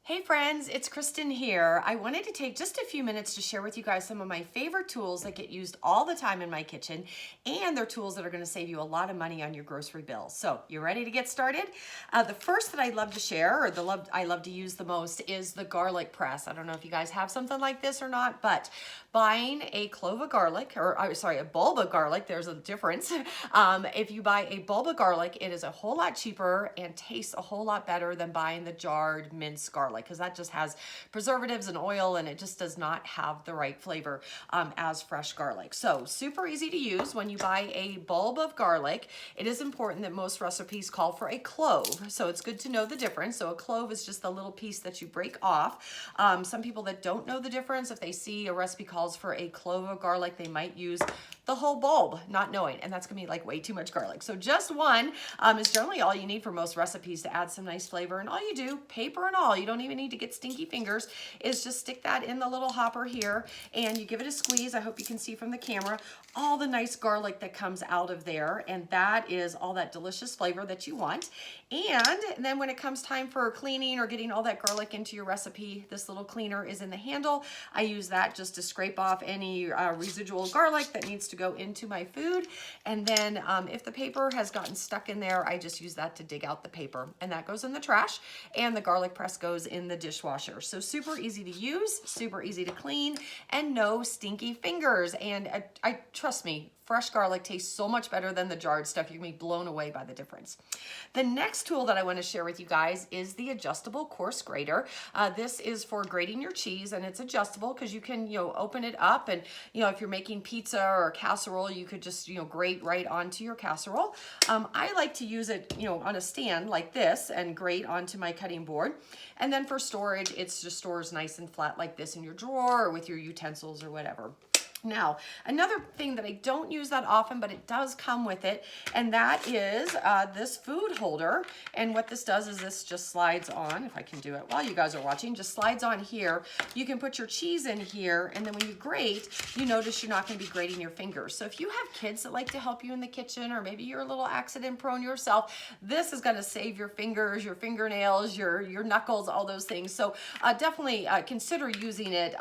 Hey friends, it's Kristen here. I wanted to take just a few minutes to share with you guys some of my favorite tools that get used all the time in my kitchen, and they're tools that are going to save you a lot of money on your grocery bill. So, you ready to get started? The first that I love to share, or I love to use the most, is the garlic press. I don't know if you guys have something like this or not, but buying a clove of garlic, a bulb of garlic, there's a difference. If you buy a bulb of garlic, it is a whole lot cheaper and tastes a whole lot better than buying the jarred minced garlic, because that just has preservatives and oil and it just does not have the right flavor as fresh garlic. So super easy to use. When you buy a bulb of garlic, it is important that most recipes call for a clove. So it's good to know the difference. So a clove is just a little piece that you break off. Some people that don't know the difference, if they see a recipe calls for a clove of garlic, they might use the whole bulb, not knowing, and that's gonna be like way too much garlic. So just one is generally all you need for most recipes to add some nice flavor. And all you do, paper and all, you don't even need to get stinky fingers, is just stick that in the little hopper here and you give it a squeeze. I hope you can see from the camera all the nice garlic that comes out of there, and that is all that delicious flavor that you want. And then when it comes time for cleaning or getting all that garlic into your recipe, this little cleaner is in the handle. I use that just to scrape off any residual garlic that needs to go into my food. And then if the paper has gotten stuck in there, I just use that to dig out the paper, and that goes in the trash, and the garlic press goes in the dishwasher. So super easy to use, super easy to clean, and no stinky fingers. And I trust me, fresh garlic tastes so much better than the jarred stuff. You're gonna be blown away by the difference. The next tool that I wanna share with you guys is the adjustable coarse grater. This is for grating your cheese, and it's adjustable because you can, open it up, and if you're making pizza or casserole, you could just, grate right onto your casserole. I like to use it, on a stand like this and grate onto my cutting board. And then for storage, it just stores nice and flat like this in your drawer or with your utensils or whatever. Now, another thing that I don't use that often, but it does come with it, and that is this food holder. And what this does is this just slides on, if I can do it while you guys are watching, just slides on here. You can put your cheese in here, and then when you grate, you notice you're not going to be grating your fingers. So if you have kids that like to help you in the kitchen, or maybe you're a little accident prone yourself, this is going to save your fingers, your fingernails, your knuckles, all those things. So definitely consider using it,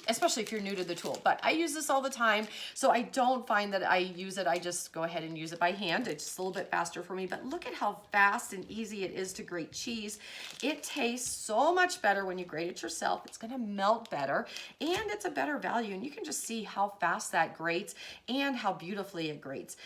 especially if you're new to the tool. But I use this all the time, so I don't find that I use it. I just go ahead and use it by hand. It's just a little bit faster for me, but look at how fast and easy it is to grate cheese. It tastes so much better when you grate it yourself. It's gonna melt better, and it's a better value, and you can just see how fast that grates and how beautifully it grates.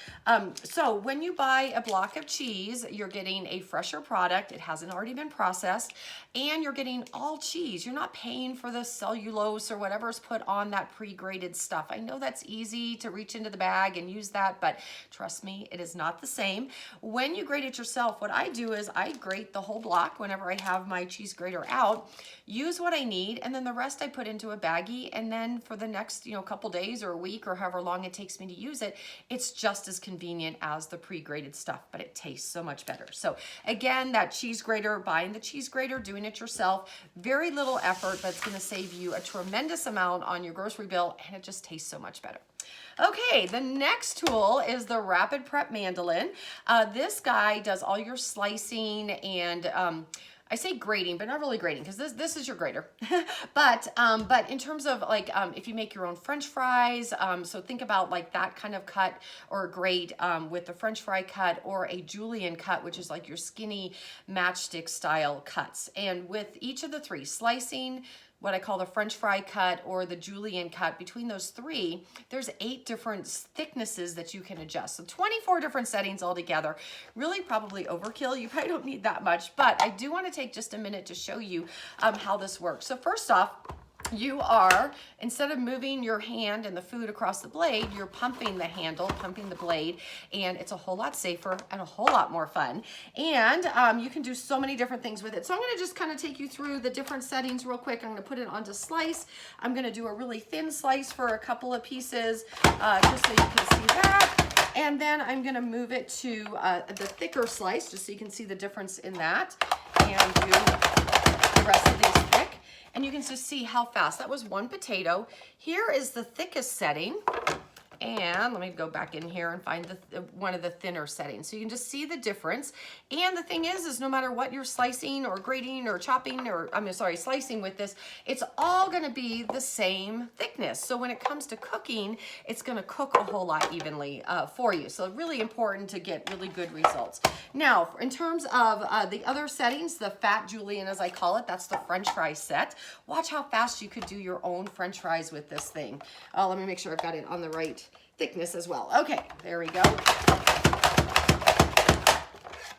So when you buy a block of cheese, you're getting a fresher product. It hasn't already been processed, and you're getting all cheese. You're not paying for the cellulose or whatever is put on that pre-grated stuff. I know that's easy to reach into the bag and use that, but trust me, it is not the same. When you grate it yourself, what I do is I grate the whole block whenever I have my cheese grater out, use what I need, and then the rest I put into a baggie, and then for the next couple days or a week or however long it takes me to use it, it's just as convenient as the pre-grated stuff, but it tastes so much better. So again, that cheese grater, buying the cheese grater, doing it yourself, very little effort, but it's going to save you a tremendous amount on your grocery bill, and it just tastes so much better. Okay, the next tool is the Rapid Prep Mandolin. This guy does all your slicing and I say grating, but not really grating, because this is your grater. but in terms of if you make your own French fries, so think about like that kind of cut or grate with the French fry cut, or a julienne cut, which is like your skinny matchstick style cuts. And with each of the three, slicing, what I call the French fry cut, or the julienne cut, between those three, there's 8 different thicknesses that you can adjust. So 24 different settings altogether. Really probably overkill. You probably don't need that much, but I do want to take just a minute to show you how this works. So first off, you are, instead of moving your hand and the food across the blade, you're pumping the handle, pumping the blade, and it's a whole lot safer and a whole lot more fun. And you can do so many different things with it. So I'm gonna just kind of take you through the different settings real quick. I'm gonna put it onto slice. I'm gonna do a really thin slice for a couple of pieces, just so you can see that. And then I'm gonna move it to the thicker slice, just so you can see the difference in that, and do the rest of these thick. And you can just see how fast. That was one potato. Here is the thickest setting. And let me go back in here and find one of the thinner settings. So you can just see the difference. And the thing is no matter what you're slicing or grating or chopping or, slicing with this, it's all gonna be the same thickness. So when it comes to cooking, it's gonna cook a whole lot evenly for you. So really important to get really good results. Now, in terms of the other settings, the fat julienne, as I call it, that's the French fry set. Watch how fast you could do your own French fries with this thing. Let me make sure I've got it on the right thickness as well. Okay, there we go.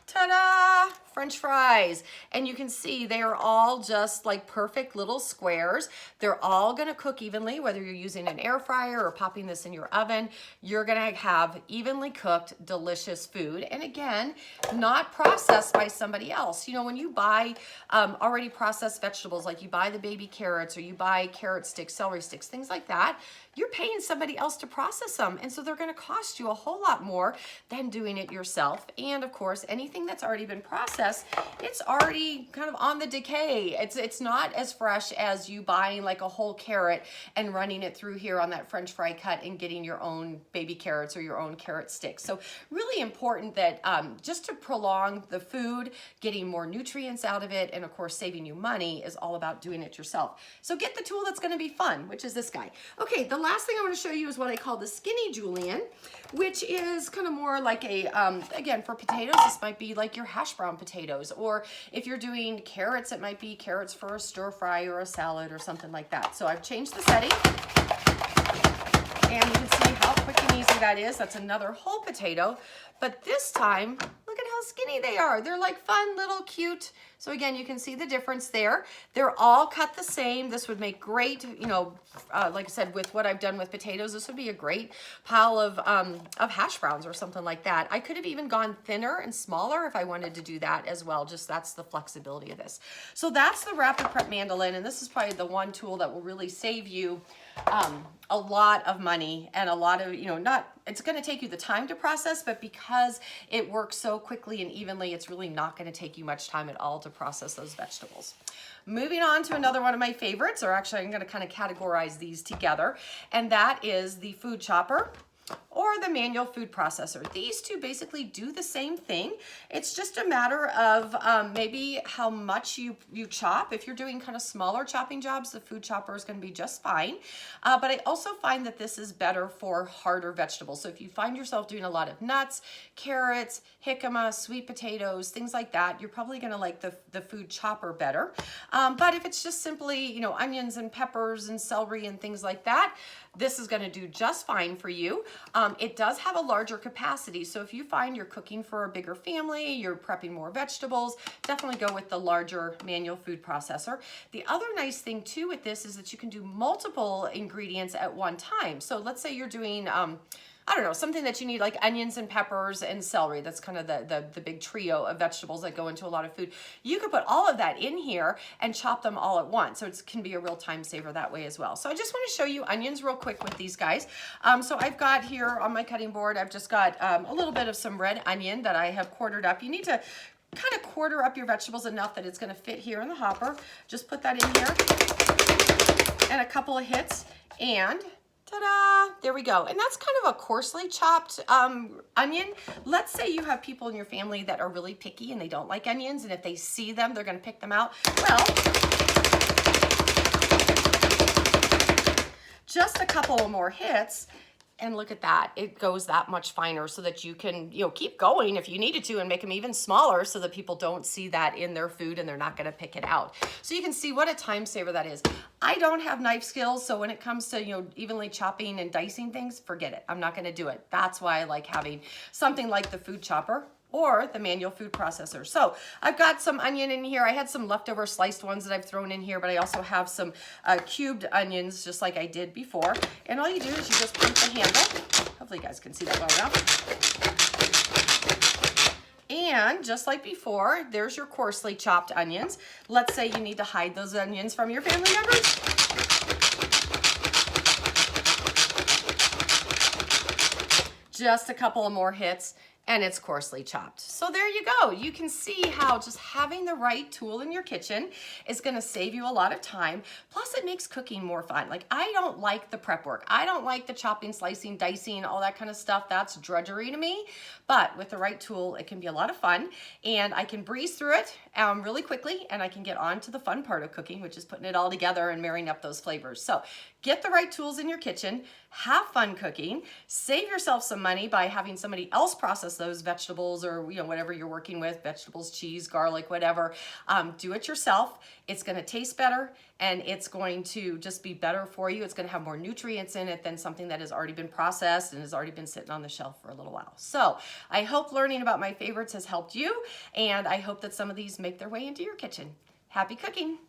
Ta-da! French fries. And you can see they are all just like perfect little squares. They're all gonna cook evenly, whether you're using an air fryer or popping this in your oven. You're gonna have evenly cooked, delicious food. And again, not processed by somebody else. You know, when you buy already processed vegetables, like you buy the baby carrots or you buy carrot sticks, celery sticks, things like that, you're paying somebody else to process them. And so they're gonna cost you a whole lot more than doing it yourself. And of course, anything that's already been processed, it's already kind of on the decay. It's not as fresh as you buying like a whole carrot and running it through here on that French fry cut and getting your own baby carrots or your own carrot sticks. So really important that just to prolong the food, getting more nutrients out of it, and of course saving you money is all about doing it yourself. So get the tool that's gonna be fun, which is this guy. Okay, the last thing I want to show you is what I call the skinny julienne, which is kind of more like a, again, for potatoes, this might be like your hash brown potatoes, or if you're doing carrots, it might be carrots for a stir fry or a salad or something like that. So I've changed the setting, and you can see how quick and easy that is. That's another whole potato, but this time, look at how skinny they are. They're like fun, little, cute. So again, you can see the difference there. They're all cut the same. This would make great, you know, like I said, with what I've done with potatoes, this would be a great pile of hash browns or something like that. I could have even gone thinner and smaller if I wanted to do that as well. Just that's the flexibility of this. So that's the Rapid Prep mandolin, and this is probably the one tool that will really save you a lot of money and a lot of, you know, it's going to take you the time to process, but because it works so quickly and evenly, it's really not going to take you much time at all to process those vegetables. Moving on to another one of my favorites, or actually I'm going to kind of categorize these together, and that is the food chopper or the manual food processor. These two basically do the same thing. It's just a matter of maybe how much you chop. If you're doing kind of smaller chopping jobs, the food chopper is going to be just fine. But I also find that this is better for harder vegetables. So if you find yourself doing a lot of nuts, carrots, jicama, sweet potatoes, things like that, you're probably going to like the food chopper better. But if it's just simply, you know, onions and peppers and celery and things like that, this is going to do just fine for you. It does have a larger capacity, so if you find you're cooking for a bigger family, you're prepping more vegetables, definitely go with the larger manual food processor. The other nice thing too with this is that you can do multiple ingredients at one time. So let's say you're doing I don't know, something that you need like onions and peppers and celery. That's kind of the big trio of vegetables that go into a lot of food. You could put all of that in here and chop them all at once. So it can be a real time saver that way as well. So I just want to show you onions real quick with these guys. So I've got here on my cutting board, I've just got a little bit of some red onion that I have quartered up. You need to kind of quarter up your vegetables enough that it's going to fit here in the hopper. Just put that in here and a couple of hits, and ta-da, there we go. And that's kind of a coarsely chopped onion. Let's say you have people in your family that are really picky and they don't like onions, and if they see them, they're gonna pick them out. Well, just a couple of more hits, and look at that. It goes that much finer so that you can, you know, keep going if you needed to and make them even smaller so that people don't see that in their food and they're not gonna pick it out. So you can see what a time saver that is. I don't have knife skills, so when it comes to, you know, evenly chopping and dicing things, forget it. I'm not gonna do it. That's why I like having something like the food chopper or the manual food processor. So I've got some onion in here. I had some leftover sliced ones that I've thrown in here, but I also have some cubed onions just like I did before. And all you do is you just pump the handle. Hopefully you guys can see that well enough. And just like before, there's your coarsely chopped onions. Let's say you need to hide those onions from your family members. Just a couple of more hits, and it's coarsely chopped. So there you go. You can see how just having the right tool in your kitchen is gonna save you a lot of time. Plus it makes cooking more fun. Like, I don't like the prep work. I don't like the chopping, slicing, dicing, all that kind of stuff. That's drudgery to me. But with the right tool, it can be a lot of fun, and I can breeze through it really quickly, and I can get on to the fun part of cooking, which is putting it all together and marrying up those flavors. So get the right tools in your kitchen, have fun cooking, save yourself some money by having somebody else process those vegetables, or whatever you're working with, vegetables, cheese, garlic, whatever. Do it yourself. It's going to taste better, and it's going to just be better for you. It's going to have more nutrients in it than something that has already been processed and has already been sitting on the shelf for a little while. So I hope learning about my favorites has helped you, and I hope that some of these make their way into your kitchen. Happy cooking!